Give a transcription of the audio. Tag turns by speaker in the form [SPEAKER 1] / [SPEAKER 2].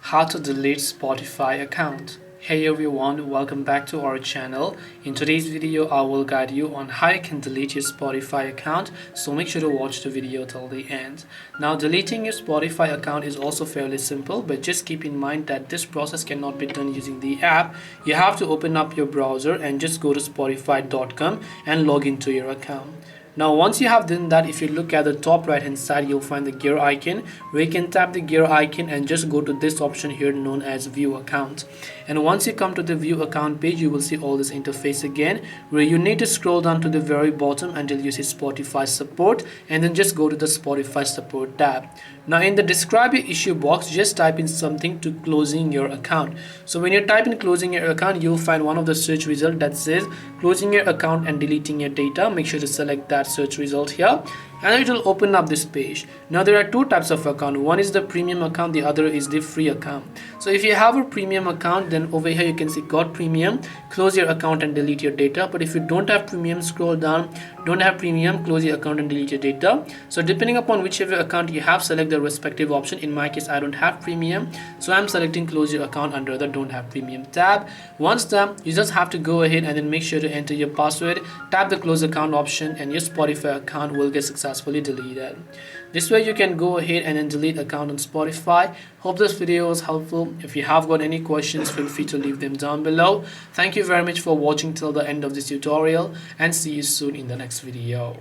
[SPEAKER 1] How to delete Spotify account. Hey everyone, welcome back to our channel. In today's video I will guide you on how you can delete your Spotify account, so make sure to watch the video till the end. Now, deleting your Spotify account is also fairly simple, but just keep in mind that this process cannot be done using the app. You have to open up your browser and just go to spotify.com and log into your account. Now, once you have done that, if you look at the top right hand side, you'll find the gear icon where you can tap the gear icon and just go to this option here known as view account. And once you come to the view account page, you will see all this interface again where you need to scroll down to the very bottom until you see Spotify support, and then just go to the Spotify support tab. Now, in the describe your issue box, just type in something to closing your account. So when you type in closing your account, you'll find one of the search results that says closing your account and deleting your data. Make sure to select that search result here and it will open up this page. Now, there are two types of account. One is the premium account, the other is the free account. So if you have a premium account, then over here you can see got premium, close your account and delete your data. But if you don't have premium, scroll down, don't have premium, close your account and delete your data. So depending upon whichever account you have, select the respective option. In my case, I don't have premium, so I'm selecting close your account under the don't have premium tab. Once done, you just have to go ahead and then make sure to enter your password, tap the close account option, and your Spotify account will get successfully deleted. This way you can go ahead and then delete account on Spotify. Hope this video was helpful. If you have got any questions, feel free to leave them down below. Thank you very much for watching till the end of this tutorial, and see you soon in the next video.